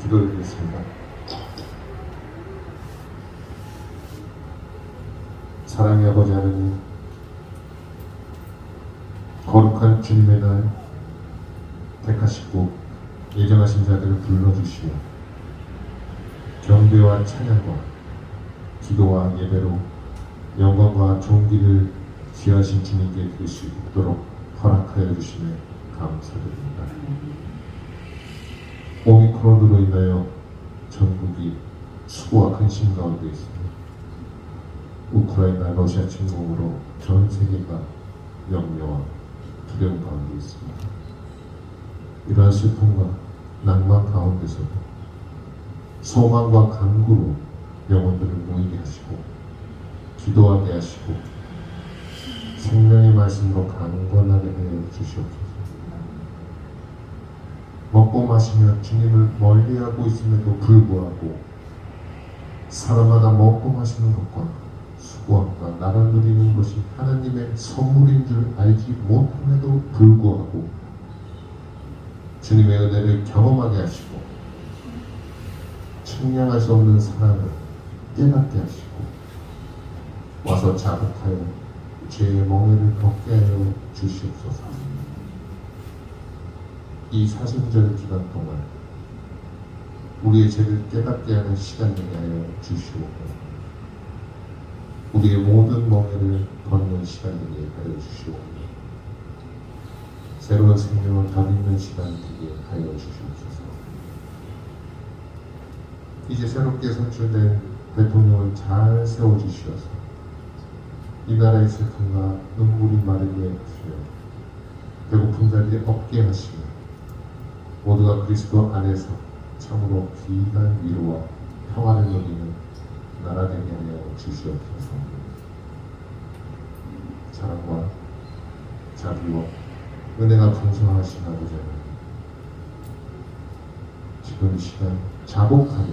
기도드리겠습니다. 사랑의 아버지 하나님, 거룩한 주님의 날 택하시고 예정하신 자들을 불러주시며 경배와 찬양과 기도와 예배로 영광과 존귀를 귀하신 주님께 드릴 수 있도록 허락하여 주시며 감사드립니다. 오미크론으로 인하여 전국이 수고와 근심 가운데 있습니다. 우크라이나 러시아 침공으로 전 세계가 염려와 두려움 가운데 있습니다. 이러한 슬픔과 낭만 가운데서도 소망과 간구로 영혼들을 모이게 하시고 기도하게 하시고 생명의 말씀으로 강건하게 해 주시옵소서. 먹고 마시며 주님을 멀리하고 있음에도 불구하고 사람마다 먹고 마시는 것과 수고함과 나를 누리는 것이 하나님의 선물인 줄 알지 못함에도 불구하고 주님의 은혜를 경험하게 하시고 측량할 수 없는 사랑을 깨닫게 하시고 와서 자복하여 죄의 멍에를 벗게 하여 주시옵소서. 이 사순절 기간 동안 우리의 죄를 깨닫게 하는 시간 되게 하여 주시옵고 우리의 모든 멍에를 벗는 시간 되게 하여 주시옵고 새로운 생명을 덧입는 시간 되게 하여 주시옵소서. 이제 새롭게 선출된 대통령을 잘 세워주시어서 이 나라의 슬픔과 눈물이 마르게 하시며 배고픈 자들이 없게 하시며 모두가 그리스도 안에서 참으로 귀한 위로와 평화를 누리는 나라 되게 하여 주시옵소서. 사랑과 자비와 은혜가 풍성하신 아버지 하나님, 지금 이 시간 자복하며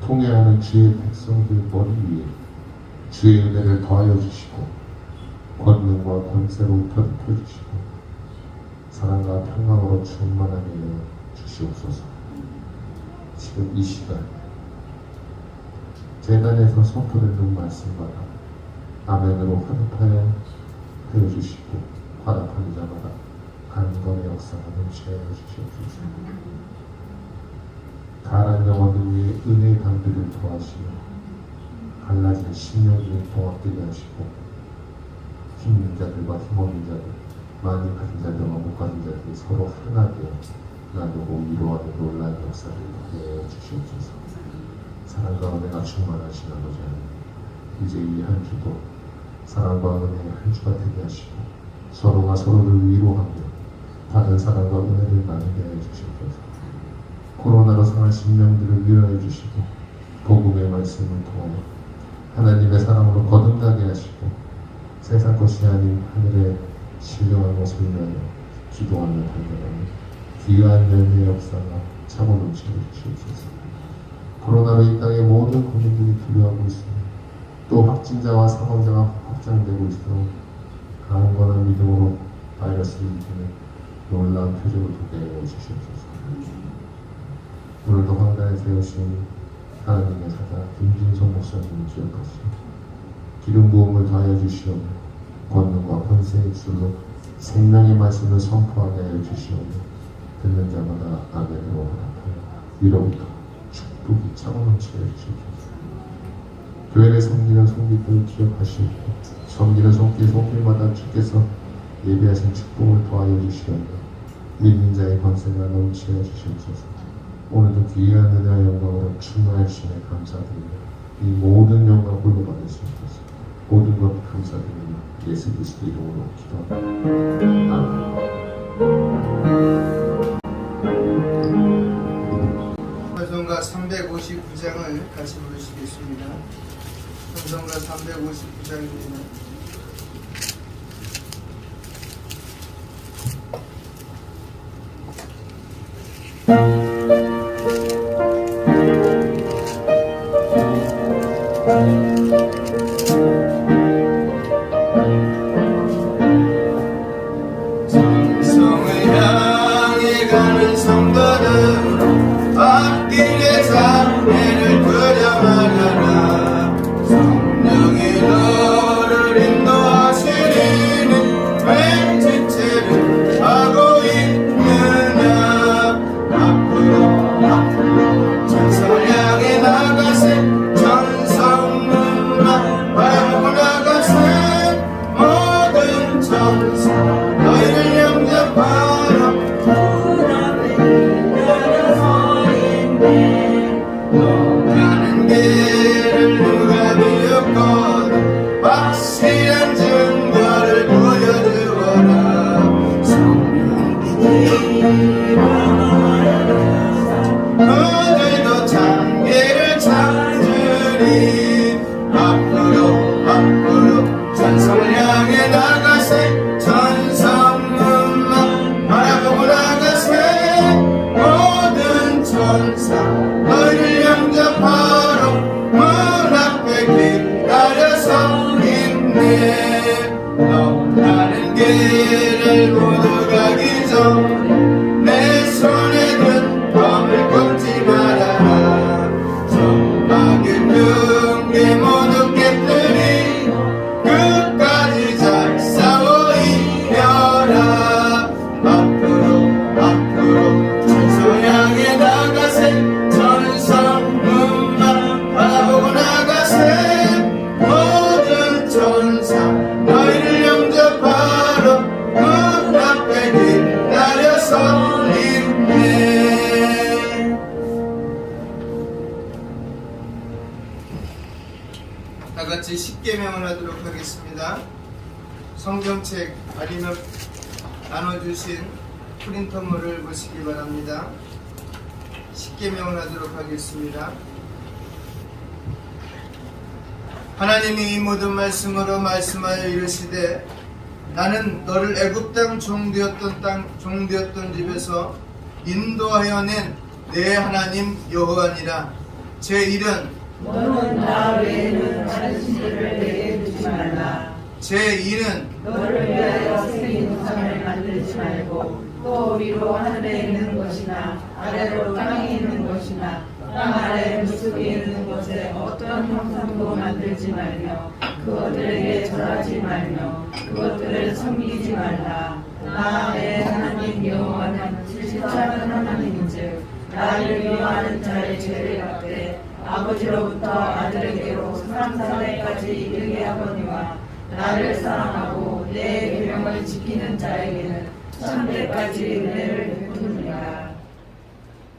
통회하는 주의 백성들 머리 위에 주의 은혜를 더하여 주시고 권능과 권세로 펴 주시고 사랑과 평강으로 충만하게 하여 주시옵소서. 지금 이 시간 재단에서 선포되는 말씀마다 아멘으로 화답하여 하여 주시고 화답하는 자마다 강건의 역사가 넘치게 하여 주시옵소서. 가난 영혼들 위해 은혜의 강들을 더하시며 갈라진 심령들을 통합되게 하시고 힘있는 자들과 힘없는 자들, 많이 가진 자들과 못 가진 자들이 서로 하나되어 나누고 위로하는 놀라운 역사를 더해 주시옵소서. 사랑과 은혜가 충만하신 아버지 하나님, 이제 이 한 주도 사랑과 은혜의 한 주가 되게 하시고 서로가 서로를 위로하며 받은 사랑과 은혜를 나누게 해 주시옵소서. 코로나로 상한 심령들을 위로해 주시고 복음의 말씀을 통하여 하나님의 사랑으로 거듭나게 하시고 세상 것이 아닌 하늘의 신령한 것을 위하여 기도하며 달려가는 귀한 열매의 역사가 참으로 넘치게 주시옵소서. 코로나로 이 땅의 모든 국민들이 두려워하고 있습니다. 또 확진자와 사망자가 확장되고 있어 강건한 믿음으로 바이러스를 이기는 놀라운 표적을 보게 해 주시옵소서. 오늘도 황단에 세우신 하나님의 사자 김진성 목사님을 기억하시고 기름 부음을 더하여 주시오며 권능과 권세의 입술로 생명의 말씀을 선포하게 하여 주시오며 듣는 자마다 아멘으로 화답하여 위로부터 축복이 차고 넘치게 해주시옵소서. 교회를 섬기는 손길들을 기억하시고 섬기는 손길마다 주께서 예비하신 축복을 더하여 주시오며 믿는 자의 권세가 넘치게 해주시옵소서. 오늘도 귀한 은혜와 영광으로 충만해 주시네 감사드리며 이 모든 영광 홀로 받을 수 있어서 모든 것 감사드리며 예수 그리스도 이름으로 기도합니다. 아멘. 찬송가 359장을 같이 부르시겠습니다. 찬송가 359장입니다. 성성을 향해 가는 성가는 그들도 장계를 찾으리. 앞으로 전성을 향해 나가세. 전성문만 바라보고 나가세. 모든 천사 너희를 영접하러 문 앞에 기다려서 있네. 너라는 길을 모두 가기 전 내 손에 든 검을 꺾지 말아라. 정막을 둥게 모두 깨뜨리 끝까지 잘 싸워 이겨라. 앞으로 천성 향해 나가세. 전성문만 바라보고 나가세. 모든 천사 너희를 영접하러 문 앞에 기다려서 있네. 다같이 십계명을 하도록 하겠습니다. 성경책 아니면 나눠주신 프린터물을 보시기 바랍니다. 십계명을 하도록 하겠습니다. 하나님이 이 모든 말씀으로 말씀하여 이르시되 나는 너를 애굽 땅 종되었던 집에서 인도하여 낸 내 하나님 여호와니라. 제1은 너는 나 외에는 다른 신들을 내게 두지 말라. 제2는 너를 위하여 생긴 우상을 만들지 말고 또 위로 하늘에 있는 것이나 아래로 땅에 있는 것이나 땅 아래 물속에 있는 곳에 어떤 형상도 만들지 말며 그것들에게 절하지 말며 그것들을 섬기지 말라. 나의 하나님 여호와는 실체하는 하나님인즉 나를 미워하는 자의 죄를 갚되 아버지로부터 아들에게로 3세대까지 이르게 하거니와 나를 사랑하고 내 계명을 지키는 자에게는 1000대까지 은혜를 베푸느니라.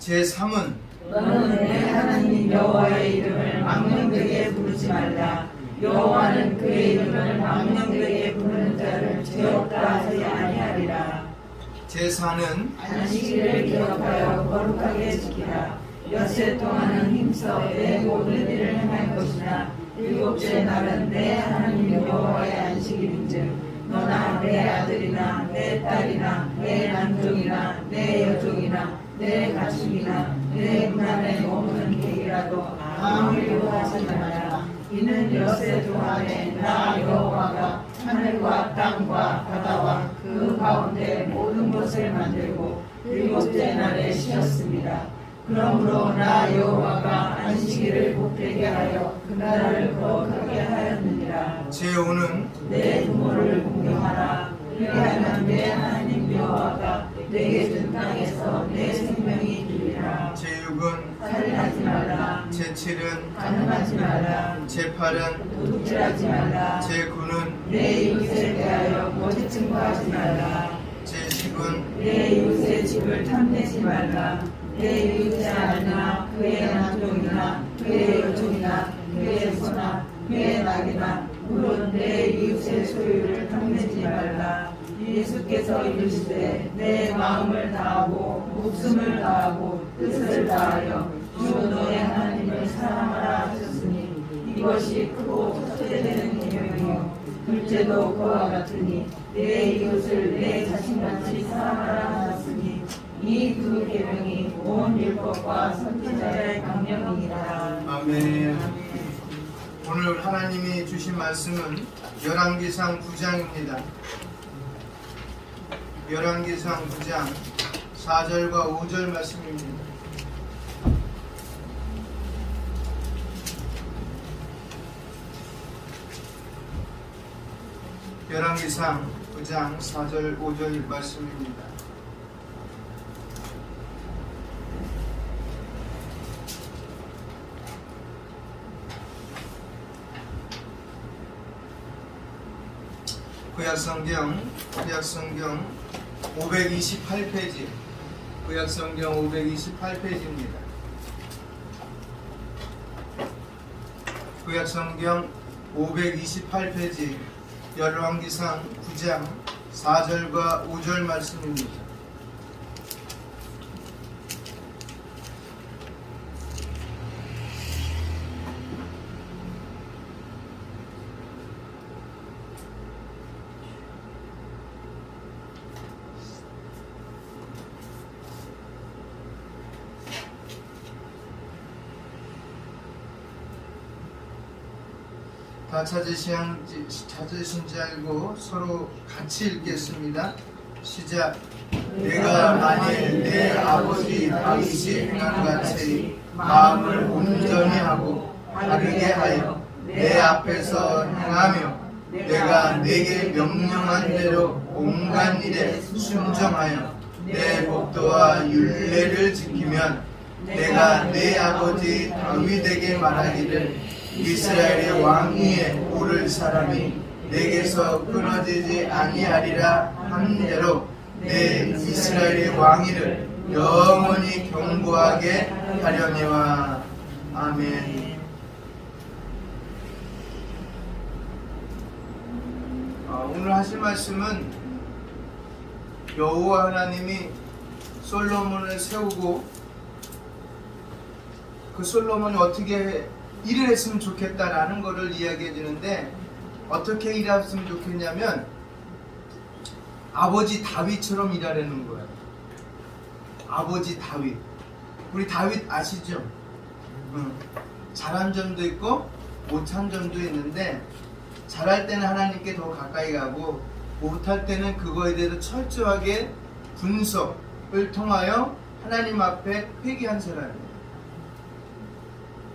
제3은 너는 내 하나님 여호와의 이름을 망령되게 부르지 말라. 여호와는 그의 이름을 망령되게 부르는 자를 죄 없다 하지 아니하리라. 제4는 안식일을 기억하여 거룩하게 지키라. 엿새 동안은 힘써 내 모든 일을 행할 것이나 일곱째 날은 내 하나님 여호와의 안식일인즉 너나 내 아들이나 내 딸이나 내 남종이나 내 여종이나 내 가축이나 내 문 안에 머무는 객이라도 아무 일도 하지 말라. 이는 엿새 동안에 나 여호와가 하늘과 땅과 바다와 그 가운데 모든 것을 만들고 일곱째 날에 쉬었습니다. 그러므로 나 여호와가 안식일을 복되게 하여 그날을 거룩하게 하였느니라. 제5는 내 부모를 공경하라. 왜냐하면 내 하나님 여호와가 내게 준 땅에서 내 생명이 되리라. 제6은 살인하지 말라. 제7은 간음하지 말라. 제8은 도둑질하지 말라. 제9는 내 이웃에 대하여 거짓 증거하지 말라. 제10은 내 이웃의 집을 탐내지 말라. 내 이웃이 아니나 그의 남종이나 그의 여종이나 그의 소나 그의 낙이나 물론 내 이웃의 소유를 탐내지 말라. 예수께서 이르시되 내 마음을 다하고 목숨을 다하고 뜻을 다하여 주 너의 하나님을 사랑하라 하셨으니 이것이 크고 첫째 되는 계명이요 둘째도 그와 같으니 내 이웃을 내 자신같이 사랑하라 하셨으니 이 두 계명이 온 율법과 선지자의 강령이니라. 아멘. 오늘 하나님이 주신 말씀은 열왕기상 9장입니다. 열왕기상 9장 4절과 5절 말씀입니다. 열왕기상 9장 4절 5절 말씀입니다. 구약성경 528페이지 구약성경 528페이지입니다. 구약성경 528페이지 열왕기상 9장 4절과 5절 말씀입니다. 다 찾으신지 알고 서로 같이 읽겠습니다. 시작. 내가 만일 내 아버지 다윗이 행한 같이 마음을 온전히 하고 바르게 하여 내 앞에서 행하며 내가 내게 명령한 대로 온갖 일에 순종하여 내 법도와 율례를 지키면 내가 내 아버지 다윗에게 말하기를 이스라엘의 왕 위에 오를 사람이 내게서 끊어지지 아니하리라 한 대로 내 이스라엘의 왕위를 영원히 견고하게 하려니와. 아멘. 오늘 하실 말씀은 여호와 하나님이 솔로몬을 세우고 그 솔로몬이 어떻게 일을 했으면 좋겠다라는 것을 이야기해 주는데, 어떻게 일했으면 좋겠냐면 아버지 다윗처럼 일하려는 거예요. 아버지 다윗. 우리 다윗 아시죠? 잘한 점도 있고 못한 점도 있는데, 잘할 때는 하나님께 더 가까이 가고 못할 때는 그거에 대해서 철저하게 분석을 통하여 하나님 앞에 회개한 사람이에요.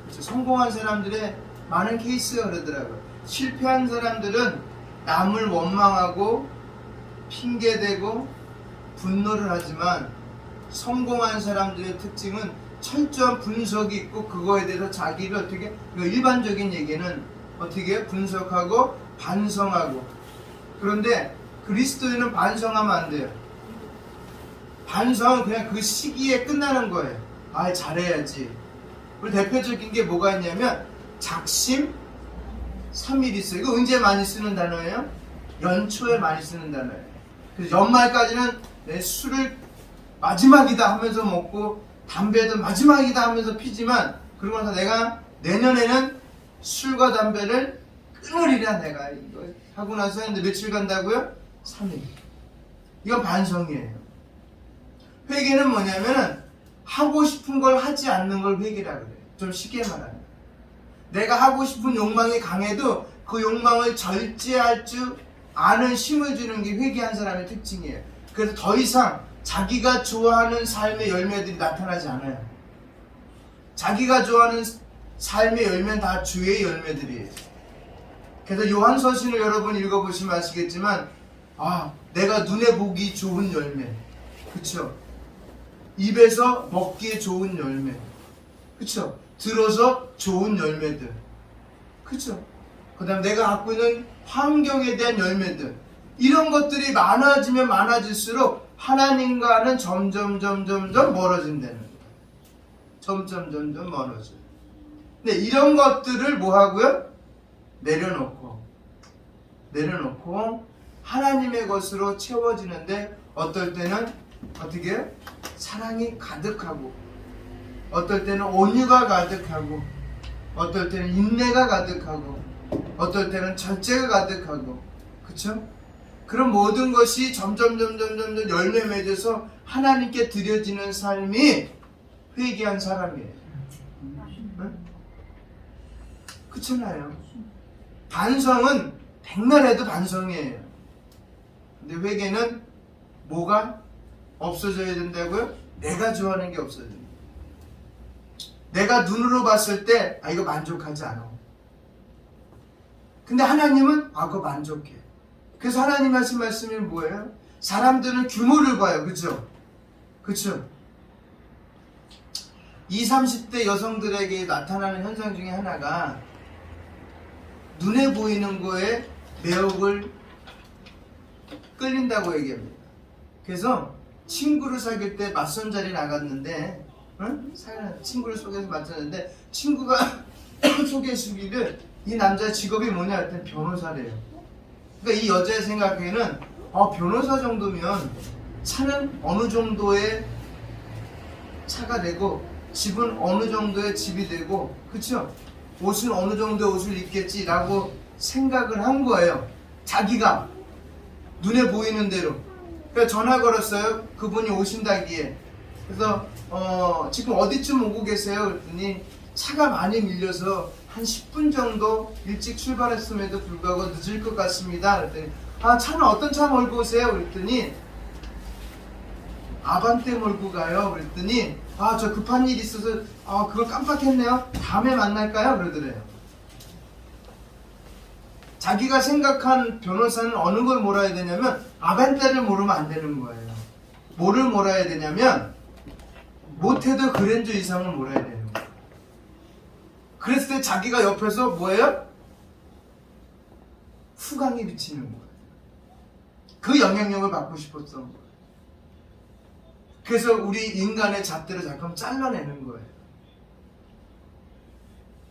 그렇죠? 성공한 사람들의 많은 케이스가 그러더라고요. 실패한 사람들은 남을 원망하고 핑계대고 분노를 하지만, 성공한 사람들의 특징은 철저한 분석이 있고 그거에 대해서 자기를 어떻게, 일반적인 얘기는 어떻게 분석하고 반성하고. 그런데 그리스도인은 반성하면 안 돼요. 반성은 그냥 그 시기에 끝나는 거예요. 아, 잘해야지. 우리 대표적인 게 뭐가 있냐면 작심 삼일 있어요. 이거 언제 많이 쓰는 단어예요? 연초에 많이 쓰는 단어예요. 그래서 연말까지는 내 술을 마지막이다 하면서 먹고 담배도 마지막이다 하면서 피지만, 그러고 나서 내가 내년에는 술과 담배를 끊으리라 내가 이거 하고 나서 했는데 며칠 간다고요? 3일. 이건 반성이에요. 회개는 뭐냐면은 하고 싶은 걸 하지 않는 걸 회개라 그래요. 좀 쉽게 말하면 내가 하고 싶은 욕망이 강해도 그 욕망을 절제할 줄 아는 힘을 주는 게 회개한 사람의 특징이에요. 그래서 더 이상 자기가 좋아하는 삶의 열매들이 나타나지 않아요. 자기가 좋아하는 삶의 열매는 다 주의 열매들이에요. 그래서 요한서신을 여러분 읽어보시면 아시겠지만, 내가 눈에 보기 좋은 열매, 그쵸? 입에서 먹기에 좋은 열매, 그쵸? 들어서 좋은 열매들, 그쵸? 그 다음 내가 갖고 있는 환경에 대한 열매들, 이런 것들이 많아지면 많아질수록 하나님과는 점점 멀어진다는 거예요. 점점 멀어져요. 근데 이런 것들을 뭐 하고요? 내려놓고 하나님의 것으로 채워지는데, 어떨 때는 어떻게 해요? 사랑이 가득하고, 어떨 때는 온유가 가득하고, 어떨 때는 인내가 가득하고, 어떨 때는 절제가 가득하고, 그쵸? 그런 모든 것이 점점 열매 맺어서 하나님께 드려지는 삶이 회개한 사람이에요. 응? 그렇잖아요. 반성은 백날 해도 반성이에요. 근데 회개는 뭐가 없어져야 된다고요? 내가 좋아하는 게 없어져야 돼요. 내가 눈으로 봤을 때 이거 만족하지 않아. 근데 하나님은 그거 만족해. 그래서 하나님 하신 말씀이 뭐예요? 사람들은 규모를 봐요. 그쵸? 20, 30대 여성들에게 나타나는 현상 중에 하나가 눈에 보이는 거에 매혹을 끌린다고 얘기합니다. 그래서 친구를 사귈 때 맞선 자리 나갔는데, 친구를 소개해서 맞췄는데, 친구가 소개해주기를 이 남자 직업이 뭐냐 했더니 변호사래요. 그러니까 이 여자의 생각에는 변호사 정도면 차는 어느 정도의 차가 되고 집은 어느 정도의 집이 되고, 그쵸? 옷은 어느 정도의 옷을 입겠지라고 생각을 한 거예요. 자기가 눈에 보이는 대로. 그래서 전화 걸었어요. 그분이 오신다기에. 그래서 지금 어디쯤 오고 계세요? 그랬더니 차가 많이 밀려서 한 10분 정도 일찍 출발했음에도 불구하고 늦을 것 같습니다. 그랬더니 차는 어떤 차 몰고 오세요? 그랬더니 아반떼 몰고 가요. 그랬더니 저 급한 일 있어서 그걸 깜빡했네요. 다음에 만날까요? 그러더래요. 자기가 생각한 변호사는 어느 걸 몰아야 되냐면 아반떼를 모르면 안 되는 거예요. 뭐를 몰아야 되냐면 못해도 그랜저 이상을 몰아야 되는 거예요. 그랬을 때 자기가 옆에서 뭐예요? 후광이 비치는 거예요. 그 영향력을 받고 싶었던 거예요. 그래서 우리 인간의 잣대를 잠깐 잘라내는 거예요.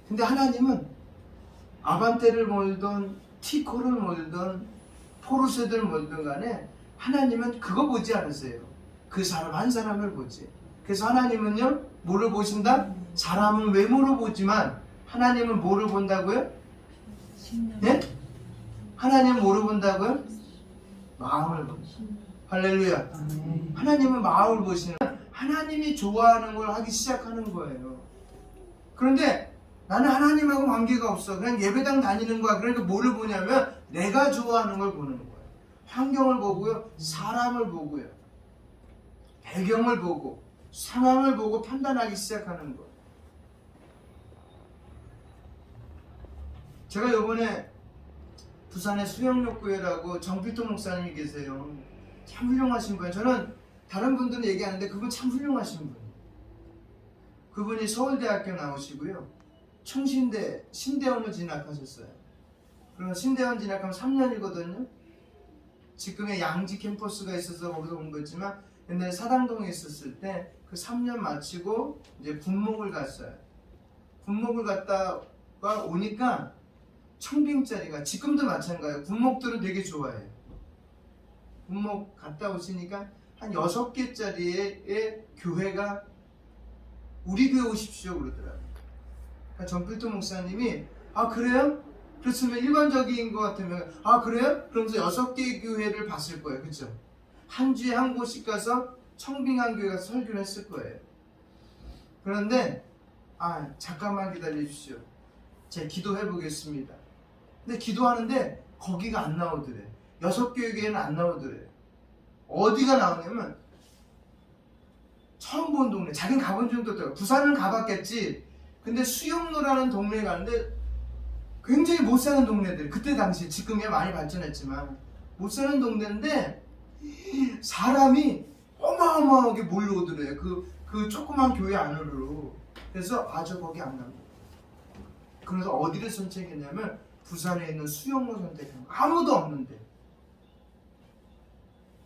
근데 하나님은 아반떼를 몰던 티코를 몰던 포르쉐들 몰든 간에 하나님은 그거 보지 않으세요. 그 사람 한 사람을 보지. 그래서 하나님은요 뭐를 보신다? 사람은 외모로 보지만 하나님은 뭐를 본다고요? 예? 하나님은 뭐를 본다고요? 마음을 본다. 할렐루야. 하나님은 마음을 보시는, 하나님이 좋아하는 걸 하기 시작하는 거예요. 그런데 나는 하나님하고 관계가 없어. 그냥 예배당 다니는 거야. 그러니까 뭐를 보냐면 내가 좋아하는 걸 보는 거예요. 환경을 보고요. 사람을 보고요. 배경을 보고 상황을 보고 판단하기 시작하는 거예요. 제가 이번에 부산에 수영역교회라고 정필도 목사님이 계세요. 참 훌륭하신 분이에요. 저는 다른 분들은 얘기하는데 그분 참 훌륭하신 분이에요. 그분이 서울대학교 나오시고요. 충신대 신대원을 진학하셨어요. 그럼 신대원 진학하면 3년이거든요. 지금의 양지 캠퍼스가 있어서 거기서 온 거지만 옛날에 사당동에 있었을 때 그 3년 마치고 이제 군목을 갔어요. 군목을 갔다가 오니까 청빙자리가 지금도 마찬가지예요. 군목들은 되게 좋아해요. 군목 갔다 오시니까 한 6개짜리의 교회가 우리 교회 오십시오 그러더라고요. 그러니까 정필도 목사님이 그래요? 그렇으면 일반적인 것 같으면 그래요? 그러면서 6개의 교회를 봤을 거예요. 그렇죠? 한 주에 한 곳씩 가서 청빙한 교회 가서 설교를 했을 거예요. 그런데 잠깐만 기다려 주십시오. 제가 기도해 보겠습니다. 근데 기도하는데 거기가 안 나오더래. 6개의 교회는 안 나오더래. 어디가 나오냐면 처음 본 동네. 자기는 가본 적도 없더라고. 부산은 가봤겠지. 근데 수영로라는 동네에 가는데 굉장히 못 사는 동네들. 그때 당시 지금이야 많이 발전했지만 못 사는 동네인데 사람이 어마어마하게 몰려오더래. 그 조그만 교회 안으로. 그래서 저 거기 안 간다. 그래서 어디를 선택했냐면 부산에 있는 수영로 선택한 거. 아무도 없는데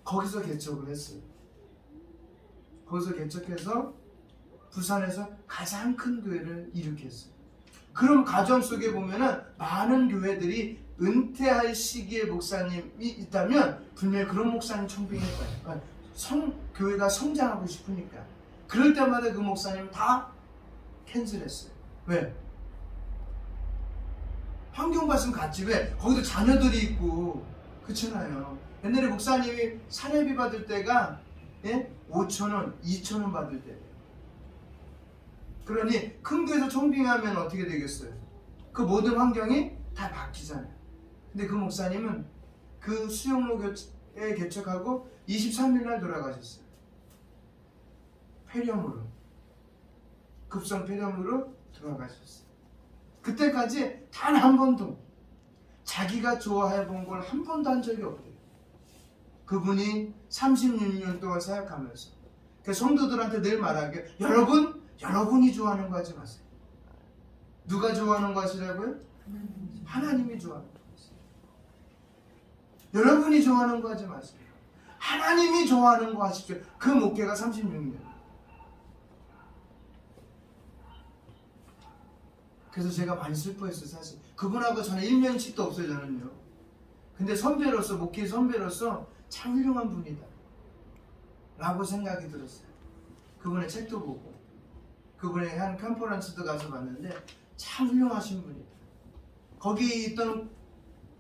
거기서 개척을 했어요. 거기서 개척해서 부산에서 가장 큰 교회를 일으켰어요. 그럼 가정 속에 보면은 많은 교회들이 은퇴할 시기에 목사님이 있다면 분명히 그런 목사님 청빙할 거예요. 교회가 성장하고 싶으니까. 그럴 때마다 그 목사님 다 캔슬했어요. 왜? 환경 봤으면 갔지. 왜? 거기도 자녀들이 있고 그렇잖아요. 옛날에 목사님이 사례비 받을 때가 5,000원, 2,000원 받을 때. 그러니 큰 교회에서 청빙하면 어떻게 되겠어요? 그 모든 환경이 다 바뀌잖아요. 근데 그 목사님은 그 수영로에 개척하고 23일 날 돌아가셨어요. 폐렴으로. 급성 폐렴으로 돌아가셨어요. 그때까지 단 한 번도 자기가 좋아해 본 걸 한 번도 한 적이 없대요. 그분이 36년 동안 사역하면서 그 성도들한테 늘 말하기를 여러분이 좋아하는 거 하지 마세요. 누가 좋아하는 거 하시라고요? 하나님이 좋아하는 거 하세요. 여러분이 좋아하는 거 하지 마세요. 하나님이 좋아하는 거 하십시오. 그 목회가 36년. 그래서 제가 많이 슬퍼했어요. 사실 그분하고 저는 일면식도 없어요. 저는요. 근데 선배로서, 목회 선배로서 참 훌륭한 분이다 라고 생각이 들었어요. 그분의 책도 보고 그분의 한 컨퍼런스도 가서 봤는데 참 훌륭하신 분이다. 거기 있던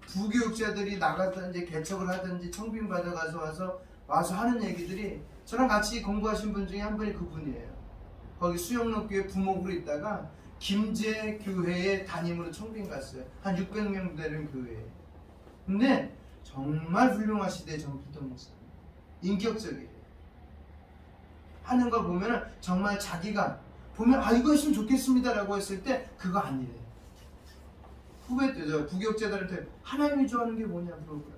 부교육자들이 나가든지 개척을 하든지 청빙 받아가서 와서 하는 얘기들이 저랑 같이 공부하신 분 중에 한 분이 그분이에요. 거기 수영로 교회 부목으로 있다가 김제 교회에 담임으로 청빙 갔어요. 한 600명 되는 교회에. 근데 정말 훌륭하시대. 정필동 목사. 인격적이에요. 하는 걸 보면 정말 자기가 보면 이거 했으면 좋겠습니다라고 했을 때 그거 아니래. 후배 때 저 부교육자들한테 하나님이 좋아하는 게 뭐냐 물어보라.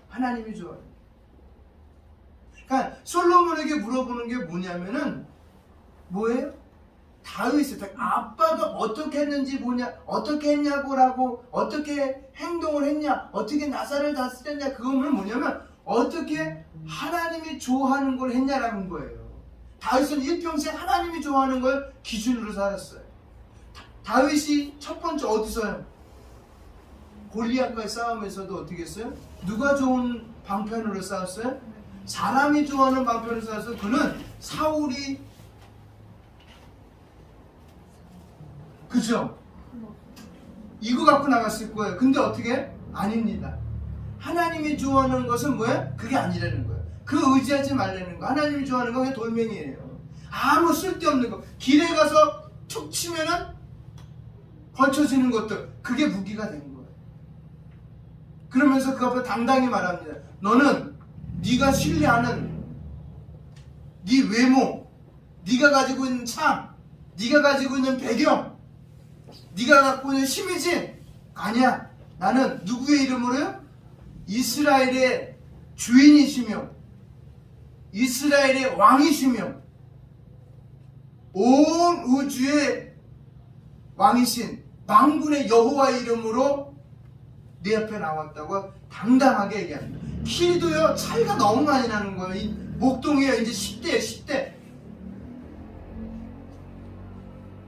하나님이 좋아하는. 그러니까 솔로몬에게 물어보는 게 뭐냐면은 뭐예요? 다윗이 아빠가 어떻게 했는지 뭐냐, 어떻게 했냐고라고, 어떻게 행동을 했냐, 어떻게 나사를 다스렸냐, 그거는 뭐냐면 어떻게 하나님이 좋아하는 걸 했냐라는 거예요. 다윗은 일평생 하나님이 좋아하는 걸 기준으로 살았어요. 다윗이 첫 번째 어디서요? 골리앗과의 싸움에서도 어떻게 했어요? 누가 좋은 방편으로 싸웠어요? 사람이 좋아하는 방편으로 싸워서 그는 사울이 그죠? 이거 갖고 나갔을 거예요. 근데 어떻게? 아닙니다. 하나님이 좋아하는 것은 뭐야? 그게 아니라는 거예요. 그 의지하지 말라는 거. 하나님이 좋아하는 건 그냥 돌멩이에요. 아무 쓸데없는 거. 길에 가서 툭 치면은 걸쳐지는 것들. 그게 무기가 된 거예요. 그러면서 그 앞에 당당히 말합니다. 너는 네가 신뢰하는 네 외모, 네가 가지고 있는 참, 네가 가지고 있는 배경, 네가 갖고 있는 힘이지? 아니야. 나는 누구의 이름으로요? 이스라엘의 주인이시며 이스라엘의 왕이시며 온 우주의 왕이신 만군의 여호와의 이름으로 내 앞에 나왔다고 당당하게 얘기합니다. 키도요 차이가 너무 많이 나는 거예요. 이 목동이에요. 이제 10대예요. 10대.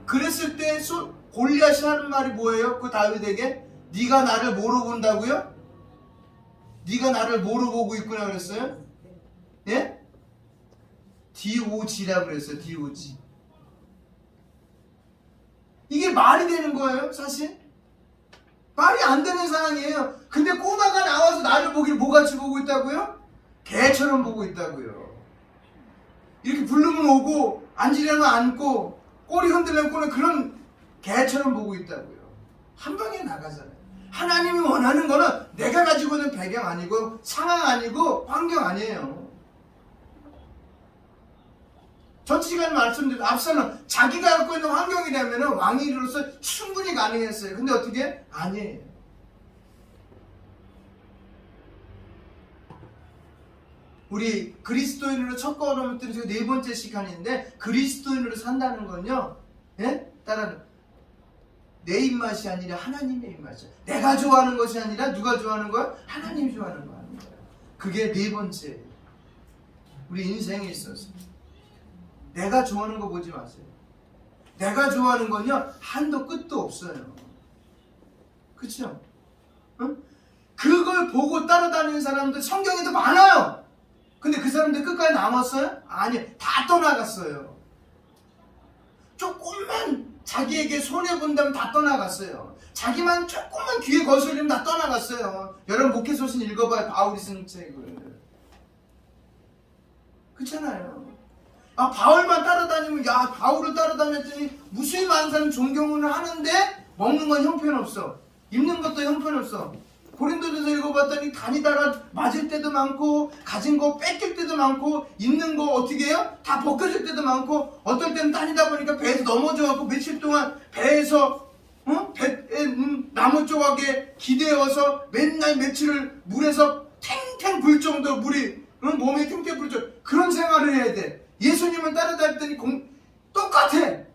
그랬을 때 골리앗이 하는 말이 뭐예요? 그 다윗에게 네가 나를 뭐로 본다고요? 네가 나를 뭐로 보고 있구나 그랬어요? 예? DOG라고 그랬어요. DOG. 이게 말이 되는 거예요? 사실? 말이 안 되는 상황이에요. 근데 꼬마가 나와서 나를 보길 뭐같이 보고 있다고요? 개처럼 보고 있다고요. 이렇게 부르면 오고 앉으려면 앉고 꼬리 흔들려면 꼬는 그런 개처럼 보고 있다고요. 한 방에 나가잖아요. 하나님이 원하는 거는 내가 가지고 있는 배경 아니고 상황 아니고 환경 아니에요. 전 시간에 말씀드린 앞서는 자기가 갖고 있는 환경이라면 왕이로서 충분히 가능했어요. 근데 어떻게? 아니에요. 우리 그리스도인으로 첫 걸음을 뜨는 지금 4번째 시간인데 그리스도인으로 산다는 건요. 예? 따라 내 입맛이 아니라 하나님의 입맛이야. 내가 좋아하는 것이 아니라 누가 좋아하는 거야? 하나님이 좋아하는 거 하는 거야. 그게 4번째. 우리 인생에 있어서 내가 좋아하는 거 보지 마세요. 내가 좋아하는 건요 한도 끝도 없어요. 그렇죠? 응? 그걸 보고 따라다니는 사람들 성경에도 많아요. 근데 그 사람들 끝까지 남았어요? 아니, 다 떠나갔어요. 조금만 자기에게 손해본다면 다 떠나갔어요. 자기만 조금만 귀에 거슬리면 다 떠나갔어요. 여러분 목회서신 읽어봐요. 바울이 쓴 책을. 그렇잖아요. 바울만 따라다니면 바울을 따라다녔더니 무수히 많은 사람이 존경을 하는데 먹는 건 형편없어. 입는 것도 형편없어. 고린도전서 읽어봤더니 다니다가 맞을 때도 많고 가진 거 뺏길 때도 많고 있는 거 어떻게 해요? 다 벗겨질 때도 많고 어떨 때는 다니다 보니까 배에서 넘어져갖고 며칠 동안 배에서 배에 나무 조각에 기대어서 맨날 며칠을 물에서 탱탱 불 정도로 물이 몸에 탱탱 불 정도로 그런 생활을 해야 돼. 예수님을 따라다녔더니 똑같아.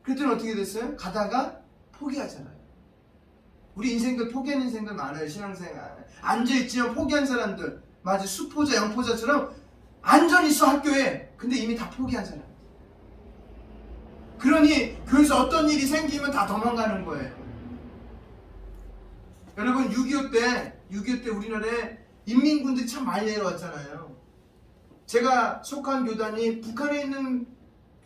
그랬더니 어떻게 됐어요? 가다가 포기하잖아요. 우리 인생들 포기한 인생들 많아요. 신앙생활 앉아있지만 포기한 사람들 마치 수포자 양포자처럼 안전히 있어 학교에. 근데 이미 다 포기한 사람. 그러니 교회에서 어떤 일이 생기면 다 도망가는 거예요. 여러분 6.25 때 우리나라에 인민군들이 참 많이 내려왔잖아요. 제가 속한 교단이 북한에 있는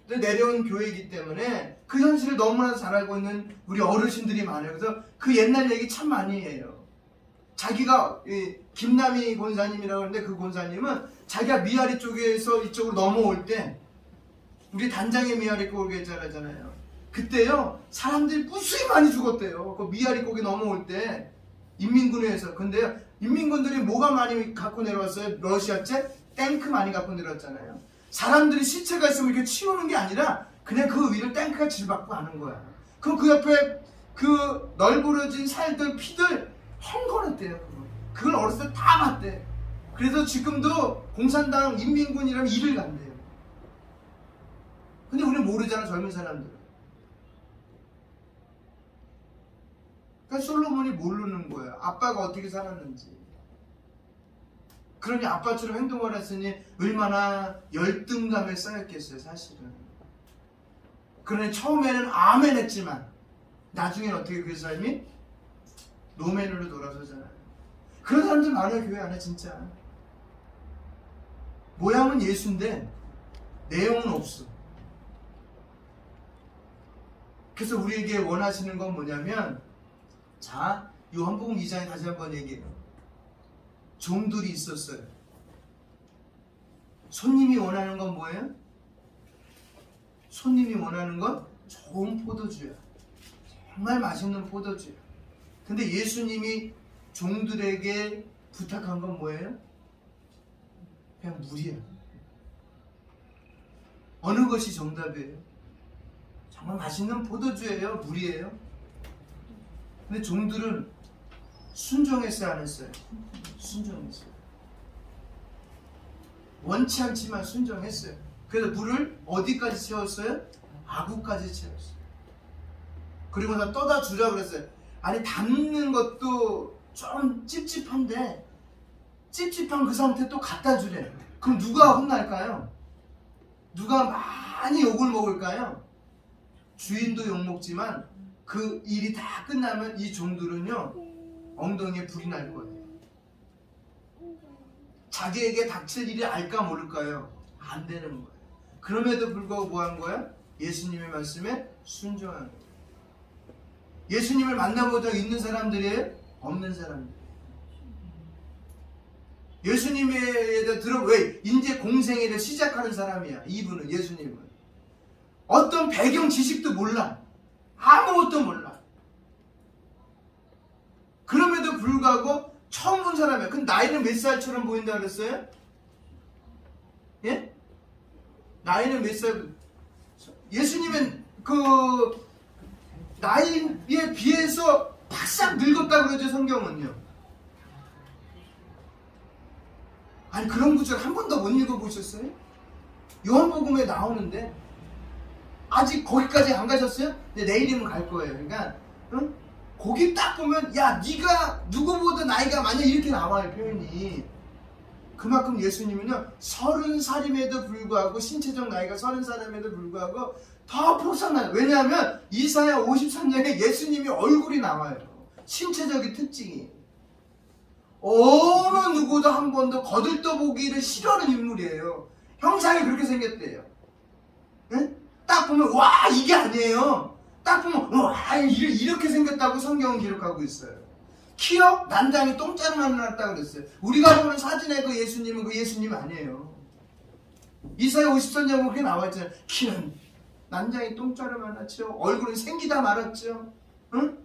내려온 교회이기 때문에 그 현실을 너무나 잘 알고 있는 우리 어르신들이 많아요. 그래서 그 옛날 얘기 참 많이 해요. 자기가 김남희 권사님이라고 하는데 그 권사님은 자기가 미아리 쪽에서 이쪽으로 넘어올 때 우리 단장의 미아리 고기 했잖아요. 그때요 사람들이 무수히 많이 죽었대요. 그 미아리 고기 넘어올 때 인민군에서. 근데요 인민군들이 뭐가 많이 갖고 내려왔어요? 러시아제 탱크 많이 갖고 내려왔잖아요. 사람들이 시체가 있으면 이렇게 치우는 게 아니라 그냥 그 위를 탱크가 질받고 가는 거야. 그럼 그 옆에 그 널브러진 살들 피들 헝거렸대요. 그걸 어렸을 때 다 봤대. 그래서 지금도 공산당 인민군이라면 일을 간대요. 근데 우리는 모르잖아, 젊은 사람들. 그러니까 솔로몬이 모르는 거예요. 아빠가 어떻게 살았는지. 그러니 아빠처럼 행동을 했으니 얼마나 열등감에 쌓였겠어요, 사실은. 그러니 처음에는 아멘 했지만 나중에는 어떻게 그 삶이 노맨으로 돌아서잖아요. 그런 사람들 많아요, 교회 안에 진짜. 모양은 예수인데 내용은 없어. 그래서 우리에게 원하시는 건 뭐냐면, 자, 요한복음 2장에 다시 한번 얘기해요. 종들이 있었어요. 손님이 원하는 건 뭐예요? 손님이 원하는 건 좋은 포도주야. 정말 맛있는 포도주야. 근데 예수님이 종들에게 부탁한 건 뭐예요? 그냥 물이에요. 어느 것이 정답이에요? 정말 맛있는 포도주예요? 물이에요? 근데 종들은 순종했어요, 안 했어요? 순종했어요. 원치 않지만 순종했어요. 그래서 물을 어디까지 채웠어요? 아구까지 채웠어요. 그리고 나 떠다 주라 그랬어요. 아니, 담는 것도 좀 찝찝한데 찝찝한 그 상태 또 갖다 주래. 그럼 누가 혼날까요? 누가 많이 욕을 먹을까요? 주인도 욕먹지만 그 일이 다 끝나면 이 종들은요 엉덩이에 불이 날 거예요. 자기에게 닥칠 일이 알까 모를까요? 안 되는 거예요. 그럼에도 불구하고 뭐 한 거야? 예수님의 말씀에 순종한 거예요. 예수님을 만나본 적 있는 사람들이에요? 없는 사람들. 예수님에 대해 들어, 왜? 이제 공생애를 시작하는 사람이야. 이분은, 예수님은. 어떤 배경 지식도 몰라. 아무것도 몰라. 그럼에도 불구하고 처음 본 사람이야. 근데 나이는 몇 살처럼 보인다 그랬어요? 예? 나이는 몇 살? 예수님은 그 나이에 비해서 바싹 늙었다 그러죠, 성경은요. 아니, 그런 구절 한 번도 못 읽어보셨어요? 요한복음에 나오는데 아직 거기까지 안 가셨어요? 근데 내일이면 갈 거예요. 그러니까 응? 거기 딱 보면, 야, 네가 누구보다 나이가 많냐, 이렇게 나와요, 표현이. 그만큼 예수님은요 30살임에도 불구하고, 신체적 나이가 30살임에도 불구하고 더 폭삭나요. 왜냐하면 이사야 53장에 예수님이 얼굴이 나와요. 신체적인 특징이. 어느 누구도 한 번도 거들떠보기를 싫어하는 인물이에요. 형상이 그렇게 생겼대요. 네? 딱 보면 와, 이게 아니에요. 딱 보면 와, 이렇게 생겼다고 성경은 기록하고 있어요. 키요? 난장이 똥자루만 났다고 그랬어요. 우리가 보는 사진의 그 예수님은 그 예수님 아니에요. 이사야 53장 보면 그렇게 나와있잖아요. 키는 난장이 똥자루만 났죠. 얼굴은 생기다 말았죠. 응?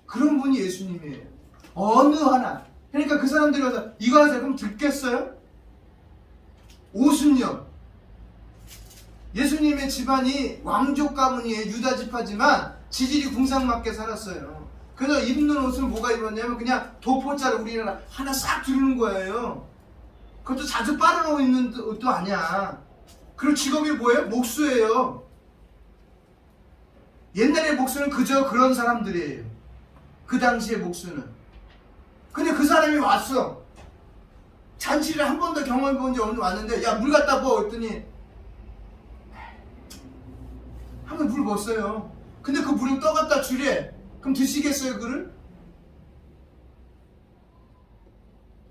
그런 분이 예수님이에요. 어느 하나. 그러니까 그 사람들이 와서 이거 하세요. 그럼 듣겠어요? 50년. 예수님의 집안이 왕족 가문이에요. 유다 지파지만 지질이 궁상맞게 살았어요. 그래서 입는 옷은 뭐가 입었냐면 그냥 도포자를 우리는 하나 싹 두르는 거예요. 그것도 자주 빨아놓고 있는 옷도 아니야. 그리고 직업이 뭐예요? 목수예요. 옛날의 목수는 그저 그런 사람들이에요. 그 당시의 목수는. 근데 그 사람이 왔어. 잔치를 한 번도 경험해본 적 없는데 왔는데, 야, 물 갖다 부어 했더니 한번 물 부었어요. 근데 그 물을 떠갖다 주래. 그럼 드시겠어요, 그를?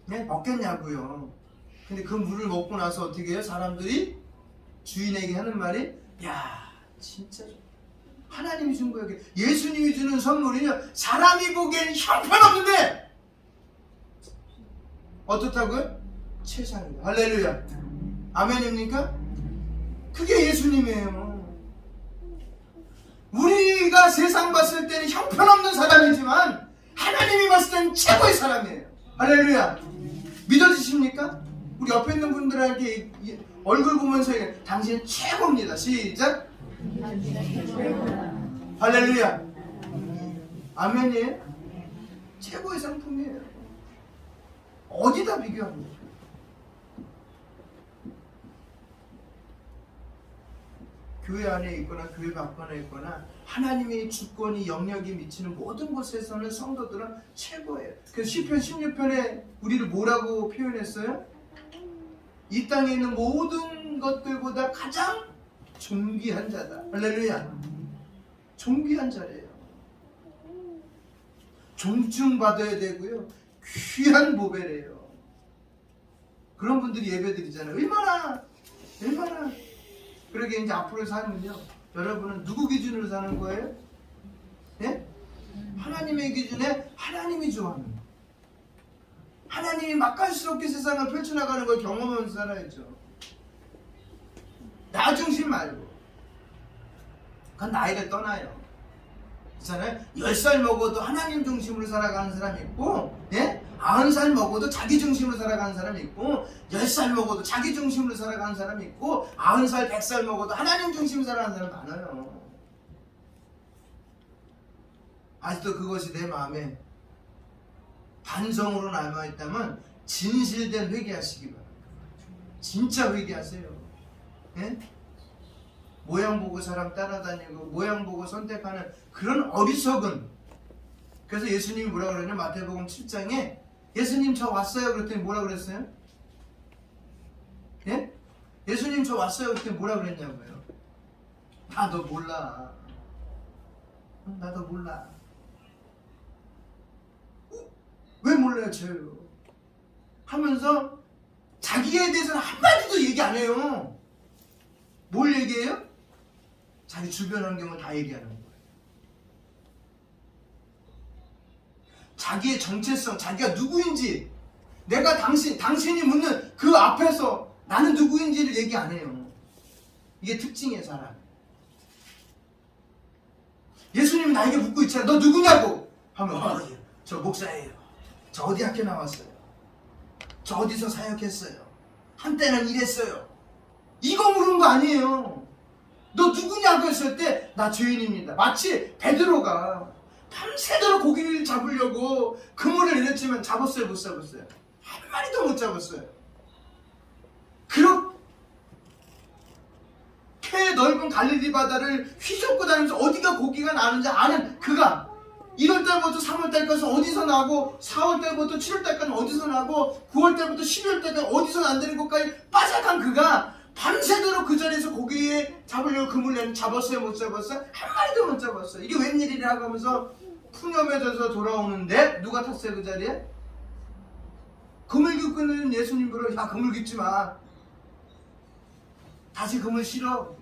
네? 먹겠냐고요. 근데 그 물을 먹고 나서 어떻게 해요? 사람들이 주인에게 하는 말이, 야, 진짜 하나님이 준 거야. 예수님이 주는 선물이요 사람이 보기엔 형편없는데 어떻다고요? 최상이다. 할렐루야. 아멘입니까? 그게 예수님이에요. 우리가 세상 봤을 때는 형편없는 사람이지만 하나님이 봤을 때는 최고의 사람이에요. 할렐루야. 믿어지십니까? 우리 옆에 있는 분들에게 얼굴 보면서 얘기해. 당신은 최고입니다. 시작. 할렐루야. 아멘이에요. 최고의 상품이에요. 어디다 비교합니까? 교회 안에 있거나 교회 밖에 있거나 하나님의 주권이 영역이 미치는 모든 곳에서는 성도들은 최고예요. 그래서 시편 16편에 우리를 뭐라고 표현했어요? 이 땅에 있는 모든 것들보다 가장 존귀한 자다. 할렐루야. 존귀한 자래요. 존중받아야 되고요. 귀한 보배래요. 그런 분들이 예배 드리잖아요. 얼마나 그러게 이제 앞으로 사는요. 여러분은 누구 기준으로 사는 거예요? 예? 하나님의 기준에 하나님이 좋아하는 거예요. 하나님이 맛깔스럽게 세상을 펼쳐나가는 걸 경험하면서 살아야죠. 나 중심 말고. 그건 나이를 떠나요. 있잖아요. 10살 먹어도 하나님 중심으로 살아가는 사람이 있고, 예? 90살 먹어도 자기 중심으로 살아가는 사람이 있고, 10살 먹어도 자기 중심으로 살아가는 사람이 있고, 90살, 100살 먹어도 하나님 중심으로 살아가는 사람이 많아요. 아직도 그것이 내 마음에 반성으로 남아있다면 진실된 회개하시기 바랍니다. 진짜 회개하세요. 예? 모양 보고 사람 따라다니고 모양 보고 선택하는 그런 어리석은. 그래서 예수님이 뭐라고 그러냐, 마태복음 7장에 예수님 저 왔어요 그랬더니 뭐라고 그랬어요? 예? 예수님 저 왔어요 그랬더니 뭐라고 그랬냐고요? 나 너 몰라. 나 너 몰라. 왜 몰라요 저요? 하면서 자기에 대해서는 한마디도 얘기 안 해요. 뭘 얘기해요? 자기 주변 환경을 다 얘기하는 거예요. 자기의 정체성, 자기가 누구인지, 내가 당신이 묻는 그 앞에서 나는 누구인지를 얘기 안 해요. 이게 특징이에요, 사람. 예수님이 나에게 묻고 있잖아. 너 누구냐고 하면 저 목사예요. 저 어디 학교 나왔어요. 저 어디서 사역했어요. 한때는 이랬어요. 이거 물은 거 아니에요. 너 누구냐고 했을 때 나 죄인입니다. 마치 베드로가 밤새도록 고기를 잡으려고 그물을 내렸지만 잡았어요, 못 잡았어요? 한 마리도 못 잡았어요. 그렇게 넓은 갈릴리 바다를 휘젓고 다니면서 어디가 고기가 나는지 아는 그가 1월달부터 3월달까지 어디서 나고, 4월달부터 7월달까지 어디서 나고, 9월달부터 12월달까지 어디서 난다는 것까지 빠삭한 그가 밤새도록 그 자리에서 고기에 잡으려고 그물을 잡았어요, 못 잡았어요? 한 마리도 못 잡았어요. 이게 웬일이라 하면서 푸념해져서 돌아오는데 누가 탔어요 그 자리에? 그물 깃고는 예수님 보러, 야 그물 깃지 마. 다시 그물 실어.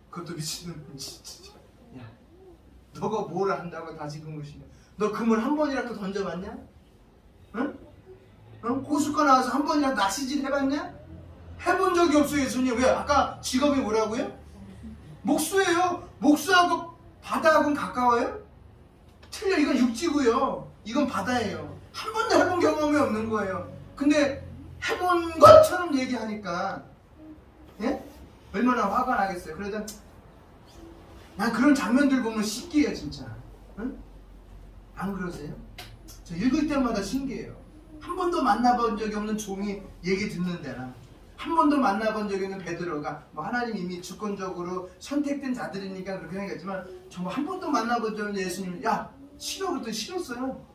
그것도 미친놈. 진짜. 야, 너가 뭘 한다고 다시 그물 실어? 너 그물 한 번이라도 던져봤냐? 응? 응? 호숫가 나와서 한 번이라도 낚시질 해봤냐? 해본 적이 없어요 예수님. 왜? 아까 직업이 뭐라고요? 목수예요. 목수하고 바다하고는 가까워요? 틀려. 이건 육지고요. 이건 바다예요. 한 번도 해본 경험이 없는 거예요. 근데 해본 것처럼 얘기하니까, 예? 얼마나 화가 나겠어요. 그러다 난 그런 장면들 보면 신기해요 진짜. 응? 안 그러세요? 저 읽을 때마다 신기해요. 한 번도 만나본 적이 없는 종이 얘기 듣는 데나, 한 번도 만나본 적이 없는 베드로가, 뭐 하나님 이미 주권적으로 선택된 자들이니까 그렇게 생각했지만, 정말 한 번도 만나본 적이 없는 예수님이 야 싫어 그랬더니 싫었어요.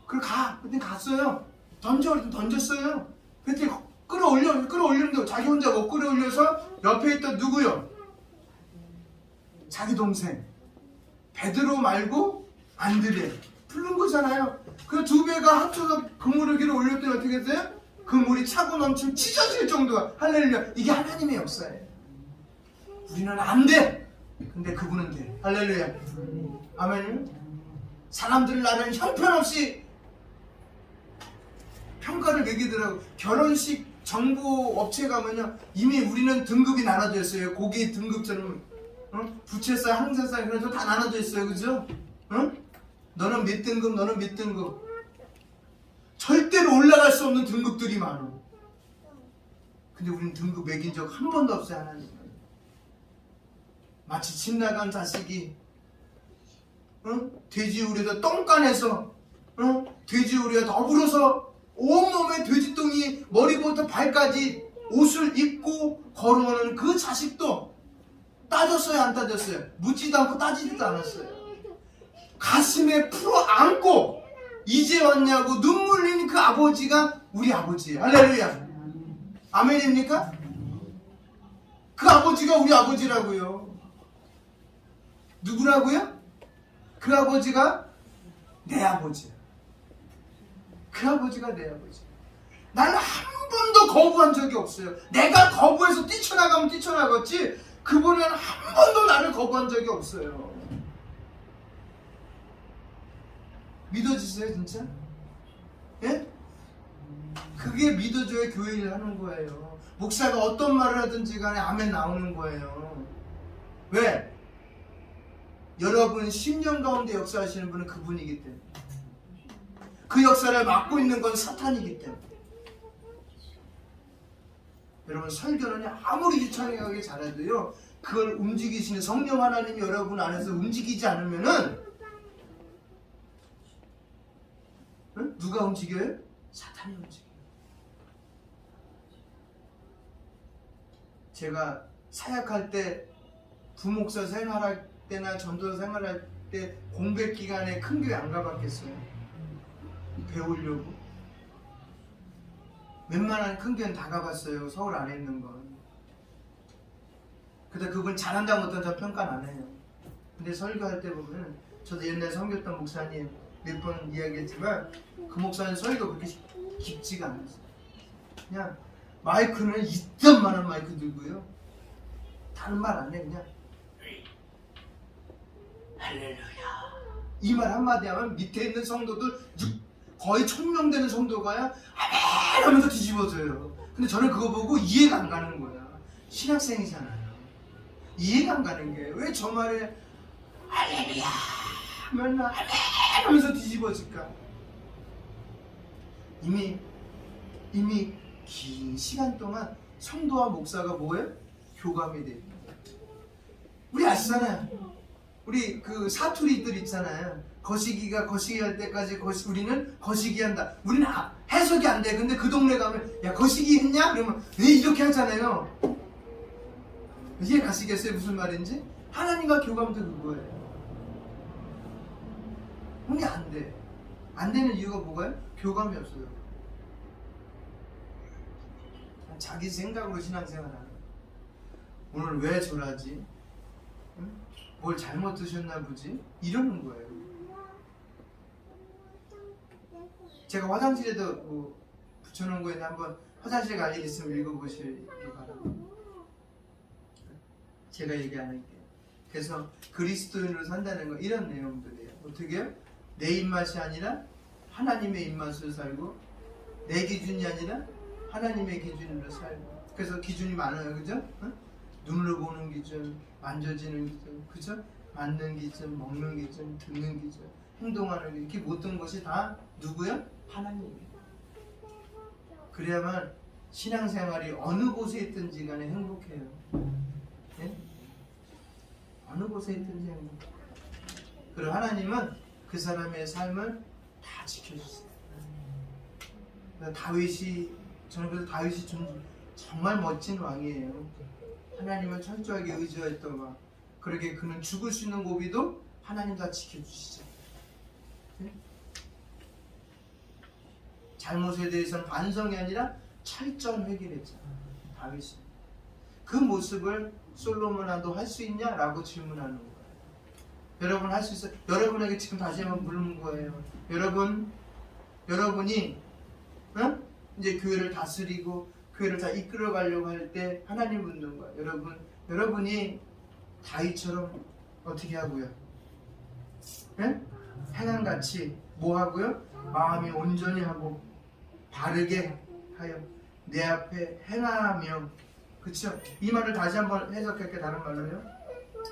그리고 가 그랬더니 갔어요. 던져 그랬더니 던졌어요. 그랬더니 끌어올렸는데 자기 혼자 못 끌어올려서 옆에 있던 누구요? 자기 동생 베드로 말고 안드레 부른 거잖아요. 그 두 배가 합쳐서 그물을 길어 올렸더니 어떻게 했어요? 그 물이 차고 넘치면 찢어질 정도가. 할렐루야. 이게 하나님의 역사예요. 우리는 안 돼. 근데 그분은 돼. 할렐루야. 아멘. 사람들 나는 형편없이 평가를 매기더라고. 결혼식 정부 업체 가면요 이미 우리는 등급이 나눠져 있어요. 고기 등급처럼 부채살, 항산살 그런 거 다 나눠져 있어요. 그죠? 너는 몇 등급, 너는 몇 등급. 절대로 올라갈 수 없는 등급들이 많아. 근데 우리는 등급 매긴 적 한 번도 없어요. 하나님. 마치 집 나간 자식이 돼지우리에다 똥간에서 돼지우리와 더불어서 온몸에 돼지똥이 머리부터 발까지 옷을 입고 걸어오는 그 자식도 따졌어요, 안 따졌어요? 묻지도 않고 따지지도 않았어요. 가슴에 풀어 안고 이제 왔냐고 눈물 흘리는 그 아버지가 우리 아버지예요. 할렐루야. 아멘입니까? 그 아버지가 우리 아버지라고요. 누구라고요? 그 아버지가 내 아버지야. 그 아버지가 내 아버지. 나는 한 번도 거부한 적이 없어요. 내가 거부해서 뛰쳐나가면 뛰쳐나갔지 그분은 한 번도 나를 거부한 적이 없어요. 믿어지세요 진짜? 예? 그게 믿어줘야 교회 일을 하는 거예요. 목사가 어떤 말을 하든지 간에 아멘 나오는 거예요. 왜? 여러분 10년 가운데 역사하시는 분은 그분이기 때문에 그 역사를 맡고 있는 건 사탄이기 때문에 여러분 설교는 아무리 유창하게 잘해도요 그걸 움직이시는 성령 하나님이 여러분 안에서 움직이지 않으면은 누가 움직여요? 사탄이 움직여요. 제가 사역할 때 부목사 생활할 때나 전도사 생활할 때 공백 기간에 큰 교회 안 가봤겠어요? 배우려고 웬만한 큰 교회는 다 가봤어요. 서울 안에 있는 건. 근데 그분 잘한다 못한다 평가는 안 해요. 근데 설교할 때 보면 저도 옛날 섬겼던 목사님 몇 번 이야기했지만 그 목사님 설교가 그렇게 깊지가 않았어요. 그냥 마이크는 있던 만한 마이크 들고요 다른 말 안 해. 그냥 할렐루야 이 말 한마디 하면 밑에 있는 성도들 거의 1000명 되는 성도가요 아멘 하면서 뒤집어져요. 근데 저는 그거 보고 이해가 안 가는 거야. 신학생이잖아요. 이해가 안 가는 게 왜 저 말에 할렐루야 하면 아멘 하면서 뒤집어질까. 이미 긴 시간 동안 성도와 목사가 뭐예요? 교감이 돼요. 우리 아시잖아요. 우리 그 사투리들 있잖아요. 거시기가 거시기 할 때까지 우리는 거시기 한다. 우리는 해석이 안 돼. 근데 그 동네 가면 야 거시기 했냐? 그러면 이렇게 하잖아요. 이해 가시겠어요? 무슨 말인지? 하나님과 교감도 그거예요. 그게 안 돼. 안 되는 이유가 뭐가요? 교감이 없어요. 자기 생각으로 신앙생활하는. 오늘 왜 저러지? 응? 뭘 잘못 드셨나 보지? 이러는 거예요. 제가 화장실에도 뭐 붙여놓은 거에 한번 화장실 갈 일 있으면 읽어보시기 바랍니다. 제가 얘기 안 할게요. 그래서 그리스도인으로 산다는 건 이런 내용들이에요. 어떻게 해요? 내 입맛이 아니라 하나님의 입맛으로 살고 내 기준이 아니라 하나님의 기준으로 살고. 그래서 기준이 많아요. 그죠? 응? 눈으로 보는 기준, 만져지는 기준, 그죠? 맞는 기준, 먹는 기준, 듣는 기준, 행동하는 기준. 이렇게 모든 것이 다 누구요? 하나님이에요. 그래야만 신앙생활이 어느 곳에 있든지 간에 행복해요. 네? 어느 곳에 있든지 행복해요. 그리고 하나님은 그 사람의 삶을 다 지켜주세요. 저는 그래서 다윗이 정말 멋진 왕이에요. 하나님을 철저하게 의지했던 왕. 그러게 그는 죽을 수 있는 고비도 하나님 다 지켜주시죠. 네? 잘못에 대해서는 반성이 아니라 철저한 회개를 했잖아요. 다윗이. 그 모습을 솔로몬아도 할 수 있냐? 라고 질문하는 거예요. 여러분 할 수 있어요? 여러분에게 지금 다시 한번 물는 거예요. 여러분이 이제 교회를 다스리고 교회를 다 이끌어 가려고 할 때 하나님 묻는 거예요. 여러분이 다윗처럼 어떻게 하고요? 행함같이 뭐 하고요? 마음이 온전히 하고 바르게 하여 내 앞에 행하며. 그쵸? 이 말을 다시 한번 해석할게. 다른 말로요,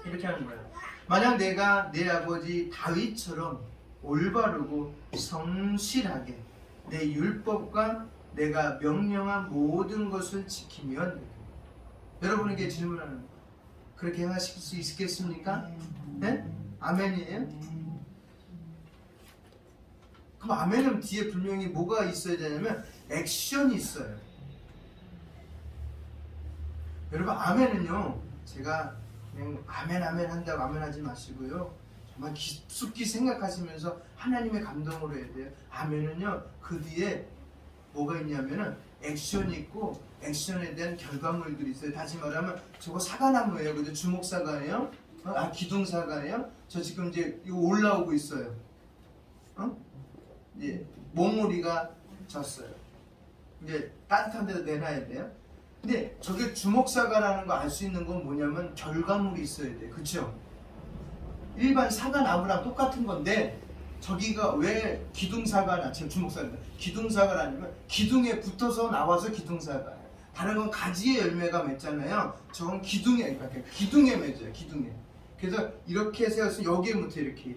이렇게 하는 거예요. 만약 내가 내 아버지 다윗처럼 올바르고 성실하게 내 율법과 내가 명령한 모든 것을 지키면, 여러분에게 질문하는 거예요. 그렇게 행하실 수 있겠습니까? 네? 아멘이에요? 그럼 아멘은 뒤에 분명히 뭐가 있어야 되냐면 액션이 있어요. 여러분, 아멘은요, 제가 그냥 아멘 아멘 한다고 아멘 하지 마시고요, 정말 깊숙이 생각하시면서 하나님의 감동으로 해야 돼요. 아멘은요, 그 뒤에 뭐가 있냐면은 액션이 있고 액션에 대한 결과물들이 있어요. 다시 말하면 저거 사과나무예요. 그죠? 주목사과예요. 기둥사과예요. 저 지금 이제 이거 올라오고 있어요. 이제 몽우리가 졌어요. 이제 따뜻한 데다 내놔야 돼요. 근데 저게 주목사과라는 거 알 수 있는 건 뭐냐면 결과물이 있어야 돼요. 그쵸? 일반 사과나무랑 똑같은 건데 저기가 왜 기둥사과나, 지금 주목사과입니다. 기둥사과라냐면 기둥에 붙어서 나와서 기둥사과예요. 다른 건 가지에 열매가 맺잖아요. 저건 기둥에 맺어요. 기둥에. 그래서 이렇게 세워서 여기에 붙어 이렇게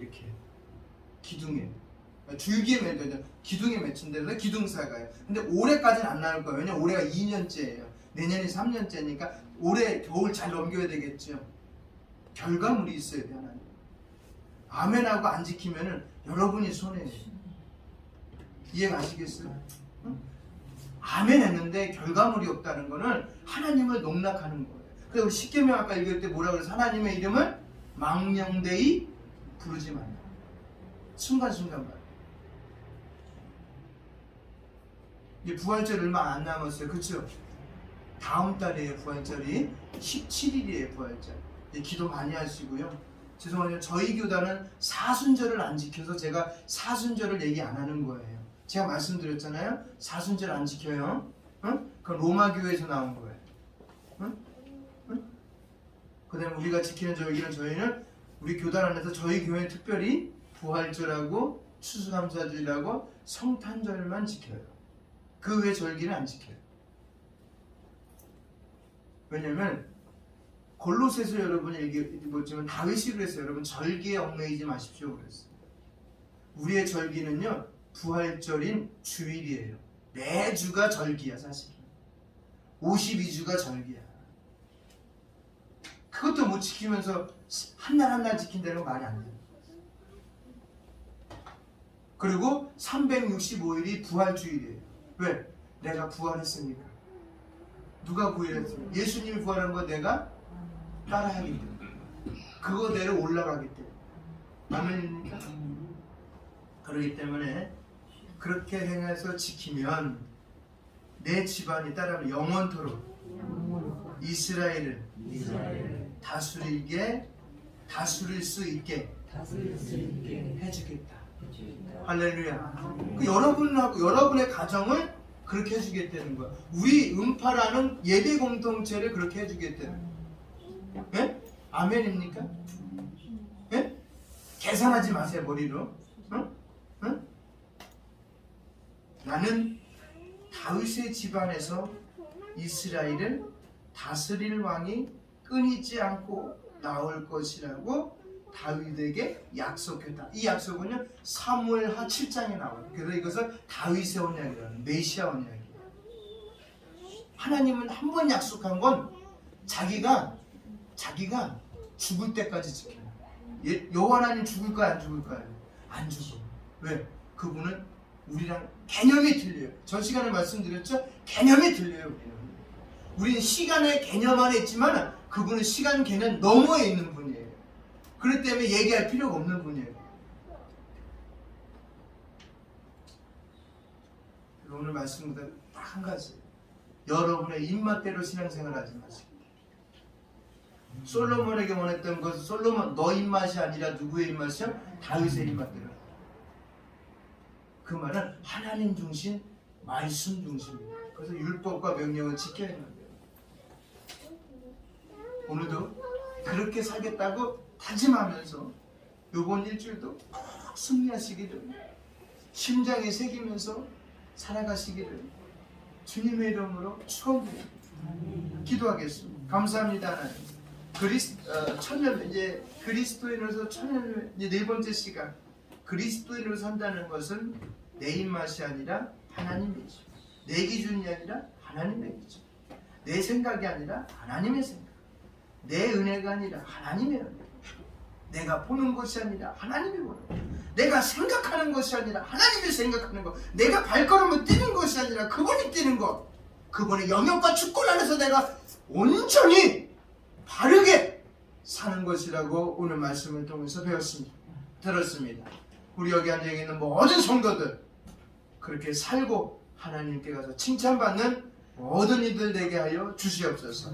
기둥에, 줄기에 맺어요. 기둥에 맺힌데서 기둥사과예요. 근데 올해까지는 안 나올 거예요. 왜냐면 올해가 2년째예요. 내년이 3년째니까 올해 겨울 잘 넘겨야 되겠죠. 결과물이 있어야 돼, 하나님. 아멘하고 안 지키면은 여러분이 손해예요. 이해가시겠어요? 응? 아멘 했는데 결과물이 없다는 거는 하나님을 농락하는 거예요. 그래서 우리 십계명 아까 읽을 때 뭐라 그래서 하나님의 이름을 망령되이 부르지 말라. 순간순간 말이에요. 이제 부활절 얼마 안 남았어요. 그쵸? 다음 달이에요. 부활절이 17일이에요. 부활절. 기도 많이 하시고요. 죄송해요. 저희 교단은 사순절을 안 지켜서 제가 사순절을 얘기 안 하는 거예요. 제가 말씀드렸잖아요. 사순절 안 지켜요. 응? 그건 로마 교회에서 나온 거예요. 응? 응? 그 다음에 우리가 지키는 저희는 우리 교단 안에서 저희 교회는 특별히 부활절하고 추수감사절이라고 성탄절만 지켜요. 그 외 절기는 안 지켜요. 왜냐면 골로새서 여러분이 얘기했지만 다윗이 그랬어요. 여러분 절기에 얽매이지 마십시오 그랬어요. 우리의 절기는요 부활절인 주일이에요. 매주가 절기야. 사실은 52주가 절기야. 그것도 못 지키면서 한날 한날 지킨다는 건 말이 안 돼요. 그리고 365일이 부활주일이에요. 왜? 내가 부활했으니까. 누가 부활했습니까? 예수님이 부활한 거 내가 따라하기 때문에, 그거대로 올라가기 때문에. 아멘입니까? 그렇기 때문에 그렇게 행해서 지키면 내 집안이 따라하면 영원토록 이스라엘을 다스릴 수 있게 해주겠다. 할렐루야. 여러분하고 여러분의 가정을 그렇게 해주겠다는 거야. 우리 음파라는 예배 공동체를 그렇게 해주겠다는 거야. 예? 아멘입니까? 예? 계산하지 마세요, 머리로. 응? 응? 나는 다윗의 집안에서 이스라엘을 다스릴 왕이 끊이지 않고 나올 것이라고 다윗에게 약속했다. 이 약속은요 사무엘하 7장에 나와요. 그래서 이것을 다윗의 언약이라는, 메시아 언약이에요. 하나님은 한 번 약속한 건 자기가 죽을 때까지 지켜요. 여호와 하나님 죽을까요? 안 죽을까요? 안 죽어. 왜? 그분은 우리랑 개념이 틀려요. 전 시간에 말씀드렸죠? 개념이 틀려요. 우리는 시간의 개념 안에 있지만 그분은 시간 개념 너머에 있는 분이에요. 그렇기 때문에 얘기할 필요가 없는 분이에요. 오늘 말씀보다 딱 한 가지. 여러분의 입맛대로 신앙생활 하지 마시고. 솔로몬에게 원했던 것은 솔로몬 너 입맛이 아니라 누구의 입맛이야? 다윗의 입맛대로. 그 말은 하나님 중심, 말씀 중심입니다. 그래서 율법과 명령을 지켜야 합니다. 오늘도 그렇게 살겠다고 다짐하면서 이번 일주일도 꼭 승리하시기를, 심장에 새기면서 살아가시기를 주님의 이름으로 축원드립니다. 기도하겠습니다. 감사합니다 하나님. 천년 이제 그리스도인으로서 천년 이제 네 번째 시간 그리스도인으로 산다는 것은 내 입맛이 아니라 하나님이죠. 내 기준이 아니라 하나님의 기준. 내 생각이 아니라 하나님의 생각. 내 은혜가 아니라 하나님의 은혜. 내가 보는 것이 아니라 하나님이 보는 것. 내가 생각하는 것이 아니라 하나님이 생각하는 것. 내가 발걸음을 뛰는 것이 아니라 그분이 뛰는 것. 그분의 영역과 주권 안에서 내가 온전히 바르게 사는 것이라고 오늘 말씀을 통해서 배웠습니다. 들었습니다. 우리 여기 앉아있는 모든 성도들 그렇게 살고 하나님께 가서 칭찬받는 모든 이들 되게 하여 주시옵소서.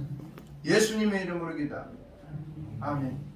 예수님의 이름으로 기도합니다. 아멘.